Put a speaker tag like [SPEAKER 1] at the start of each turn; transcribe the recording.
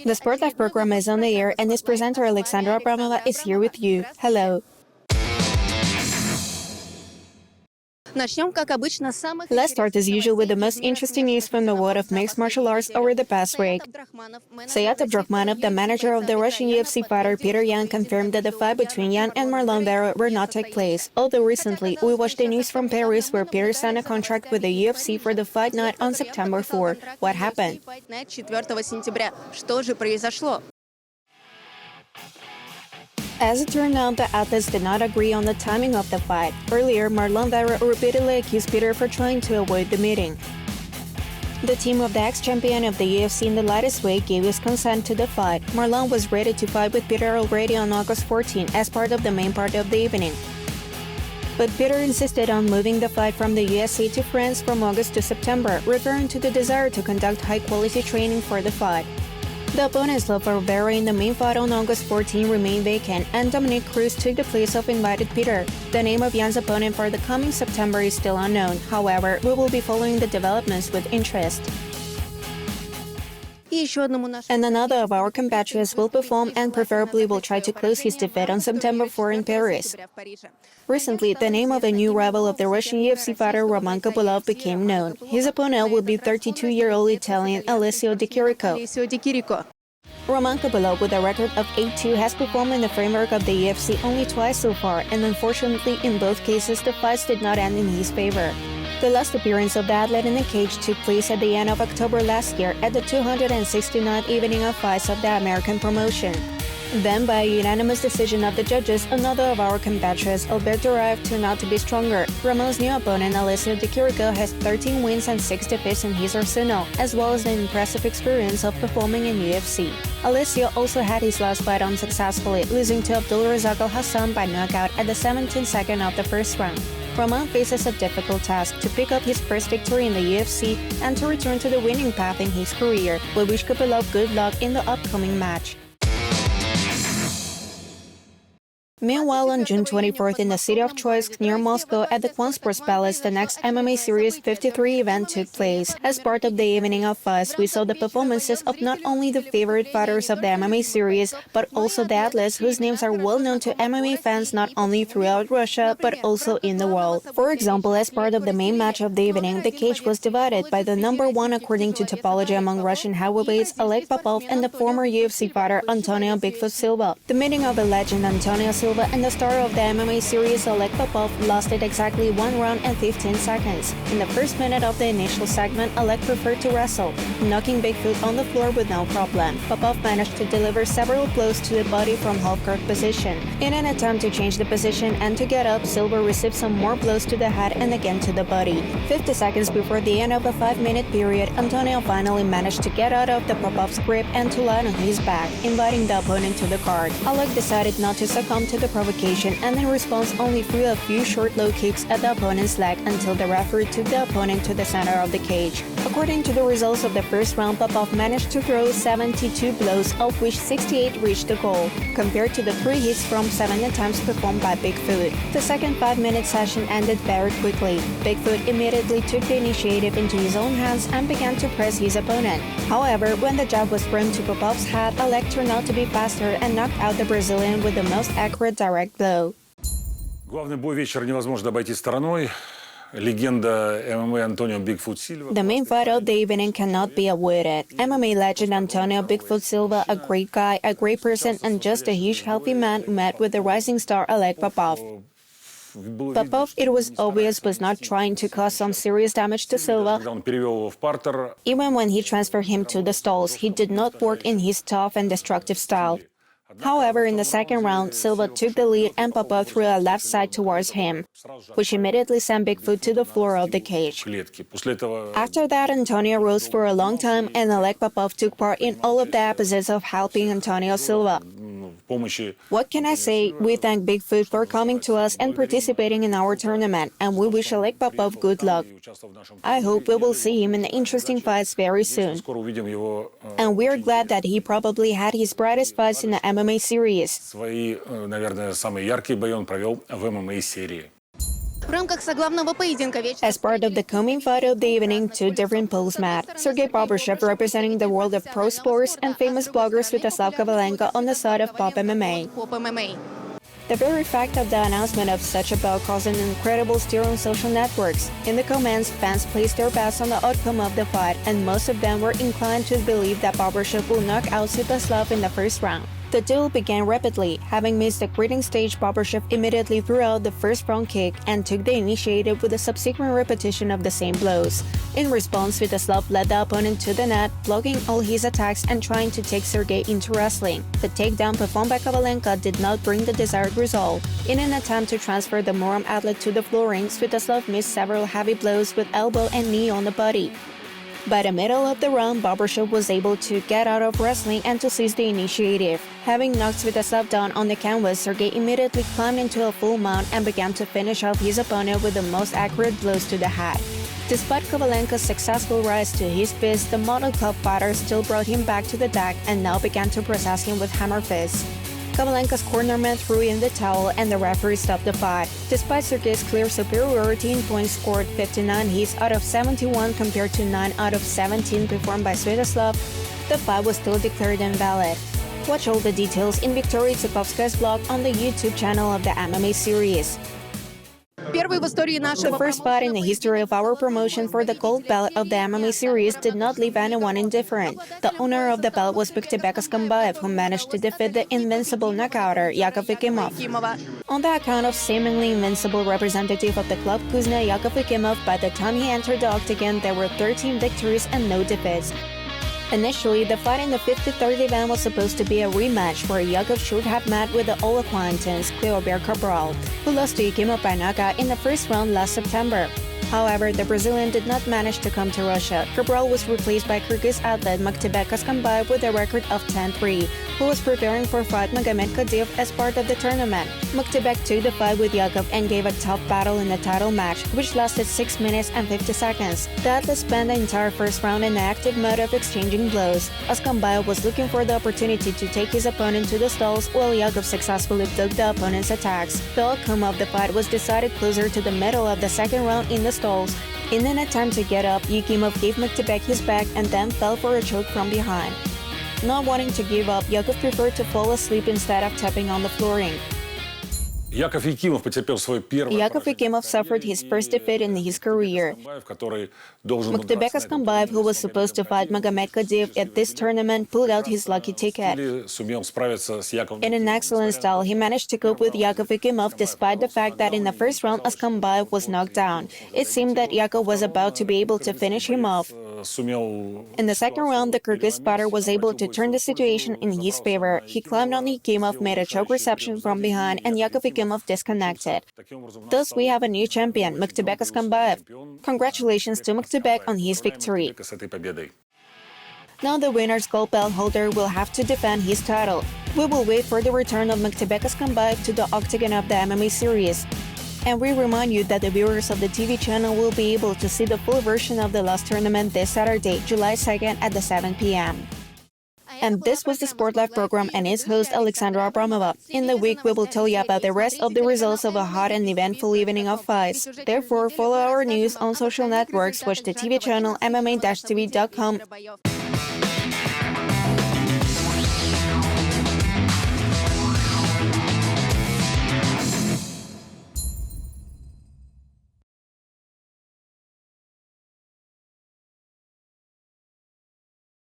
[SPEAKER 1] The SportLife program is on the air and its presenter Alexandra Abramova is here with you. Hello. Let's start as usual with the most interesting news from the world of mixed martial arts over the past week. Sayat Abdrakhmanov, the manager of the Russian UFC fighter Petr Yan, confirmed that the fight between Yan and Marlon Vera will not take place. Although recently, we watched the news from Paris where Petr signed a contract with the UFC for the fight night on September 4. What happened? As it turned out, the athletes did not agree on the timing of the fight. Earlier, Marlon Vera repeatedly accused Petr for trying to avoid the meeting. The team of the ex-champion of the UFC in the lightest weight gave his consent to the fight. Marlon was ready to fight with Petr already on August 14 as part of the main part of the evening. But Petr insisted on moving the fight from the USA to France from August to September, referring to the desire to conduct high-quality training for the fight. The opponent's slot for Vera in the main fight on August 14 remained vacant, and Dominic Cruz took the place of invited Petr. The name of Yan's opponent for the coming September is still unknown. However, we will be following the developments with interest. And another of our compatriots will perform and preferably will try to close his defeat on September 4 in Paris. Recently, the name of a new rival of the Russian UFC fighter Roman Kopylov became known. His opponent will be 32-year-old Italian Alessio Di Chirico. Roman Kopylov, with a record of 8-2, has performed in the framework of the UFC only twice so far, and unfortunately, in both cases, the fights did not end in his favor. The last appearance of the athlete in the cage took place at the end of October last year at the 269th evening of fights of the American promotion. Then, by a unanimous decision of the judges, another of our compatriots, Fedor Ryzhov, turned out to be stronger. Roman's new opponent, Alessio Di Chirico, has 13 wins and 6 defeats in his arsenal, as well as the impressive experience of performing in UFC. Alessio also had his last fight unsuccessfully, losing to Abdulrazak Al-Hassan by knockout at the 17th second of the first round. Roman faces a difficult task to pick up his first victory in the UFC and to return to the winning path in his career. We wish Kopylov good luck in the upcoming match. Meanwhile, on June 24th in the city of Troitsk near Moscow at the Kwan Sports Palace, the next MMA Series 53 event took place. As part of the evening of fights, we saw the performances of not only the favorite fighters of the MMA series, but also the athletes whose names are well known to MMA fans not only throughout Russia, but also in the world. For example, as part of the main match of the evening, the cage was divided by the number one according to topology among Russian heavyweights, Oleg Popov, and the former UFC fighter Antonio Bigfoot Silva. The meeting of the legend Antonio Silva and the star of the MMA series Oleg Popov lasted exactly 1 round and 15 seconds. In the first minute of the initial segment, Oleg preferred to wrestle, knocking Bigfoot on the floor with no problem. Popov managed to deliver several blows to the body from half-guard position. In an attempt to change the position and to get up, Silva received some more blows to the head and again to the body. 50 seconds before the end of a 5-minute period, Antonio finally managed to get out of the Popov's grip and to lie on his back, inviting the opponent to the card. Oleg decided not to succumb to the provocation and in response only threw a few short low kicks at the opponent's leg until the referee took the opponent to the center of the cage. According to the results of the first round, Popov managed to throw 72 blows, of which 68 reached the goal, compared to the 3 hits from 7 attempts performed by Bigfoot. The second 5-minute session ended very quickly. Bigfoot immediately took the initiative into his own hands and began to press his opponent. However, when the jab was thrown to Popov's head, Oleg turned out to be faster and knocked out the Brazilian with the most accurate direct blow.
[SPEAKER 2] Главный бой вечера невозможно обойти стороной. Легенда ММА Антонио Bigfoot Silva.
[SPEAKER 1] The main fight of the evening cannot be avoided. MMA legend Antonio Bigfoot Silva, a great guy, a great person, and just a huge healthy man, met with the rising star Oleg Popov. Popov, it was obvious, was not trying to cause some serious damage to Silva. Even when he transferred him to the stalls, he did not work in his tough and destructive style. However, in the second round, Silva took the lead and Popov threw a left side towards him, which immediately sent Bigfoot to the floor of the cage. After that, Antonio rose for a long time and Oleg Popov took part in all of the episodes of helping Antonio Silva. What can I say? We thank Bigfoot for coming to us and participating in our tournament, and we wish Oleg Popov good luck. I hope we will see him in interesting fights very soon. And we are glad that he probably had his brightest fights in the MMA series.
[SPEAKER 2] Свои, наверное, самые яркие бои он провел в MMA серии.
[SPEAKER 1] As part of the coming fight of the evening, two different pools met. Sergei Bobryshev, representing the world of pro sports, and famous blogger Sviatoslav Kovalenko on the side of Pop MMA. The very fact of the announcement of such a bout caused an incredible stir on social networks. In the comments, fans placed their bets on the outcome of the fight, and most of them were inclined to believe that Bobryshev will knock out Sviatoslav in the first round. The duel began rapidly. Having missed the grading stage, Bobryshev immediately threw out the first front kick and took the initiative with a subsequent repetition of the same blows. In response, Sviatoslav led the opponent to the net, blocking all his attacks and trying to take Sergei into wrestling. The takedown performed by Kovalenko did not bring the desired result. In an attempt to transfer the Murom athlete to the flooring, Sviatoslav missed several heavy blows with elbow and knee on the body. By the middle of the round, Bobryshev was able to get out of wrestling and to seize the initiative. Having knocked Sviatoslav down on the canvas, Sergei immediately climbed into a full mount and began to finish off his opponent with the most accurate blows to the head. Despite Kovalenko's successful rise to his fist, the Model Cup fighter still brought him back to the deck and now began to process him with hammer fists. Kovalenko's cornerman threw in the towel and the referee stopped the fight. Despite Sergei's clear superiority in points scored 59 hits out of 71 compared to 9 out of 17 performed by Sviatoslav, the fight was still declared invalid. Watch all the details in Viktoria Tsukovskaya's blog on the YouTube channel of the MMA series. The first fight in the history of our promotion for the gold belt of the MMA series did not leave anyone indifferent. The owner of the belt was Petr Oskonbaev, who managed to defeat the invincible knockouter Yakov Ekimov. On the account of seemingly invincible representative of the club Kuzna Yakov Ekimov, by the time he entered the octagon, there were 13 victories and no defeats. Initially, the fight in the 53rd event was supposed to be a rematch where Yakov should have met with the old acquaintance Cleobert Cabral, who lost to Ekimov by knockout in the first round last September. However, the Brazilian did not manage to come to Russia. Cabral was replaced by Kyrgyz athlete Makhtibek Oskonbaev with a record of 10-3, who was preparing for fight Magomed Kadyrov as part of the tournament. Makhtibek took the fight with Yakov and gave a tough battle in the title match, which lasted 6 minutes and 50 seconds. The athlete spent the entire first round in an active mode of exchanging blows. Oskonbaev was looking for the opportunity to take his opponent to the stalls, while Yakov successfully took the opponent's attacks. The outcome of the fight was decided closer to the middle of the second round in the stalls. In an attempt to get up, Ekimov gave Makhtibek his back and then fell for a choke from behind. Not wanting to give up, Yakov preferred to fall asleep instead of tapping on the flooring.
[SPEAKER 2] Yakov
[SPEAKER 1] Ekimov suffered his first defeat in his career. Makhtibek Oskonbaev, who was supposed to fight Magomed Kadyrov at this tournament, pulled out his lucky ticket. In an excellent style, he managed to cope with Yakov Ekimov despite the fact that in the first round Oskonbaev was knocked down. It seemed that Yakov was about to be able to finish him off. In the second round, the Kyrgyz fighter was able to turn the situation in his favor. He climbed on Ekimov, made a choke reception from behind, and Yakov Ekimov disconnected. Thus, we have a new champion, Makhtibek Oskonbaev. Congratulations to Makhtibek on his victory. Now the winner's gold belt holder will have to defend his title. We will wait for the return of Makhtibek Oskonbaev to the octagon of the MMA series. And we remind you that the viewers of the TV channel will be able to see the full version of the last tournament this Saturday, July 2nd at 7 p.m. And this was the SportLife program and its host Alexandra Abramova. In the week, we will tell you about the rest of the results of a hot and eventful evening of fights. Therefore, follow our news on social networks, watch the TV channel MMA-TV.com.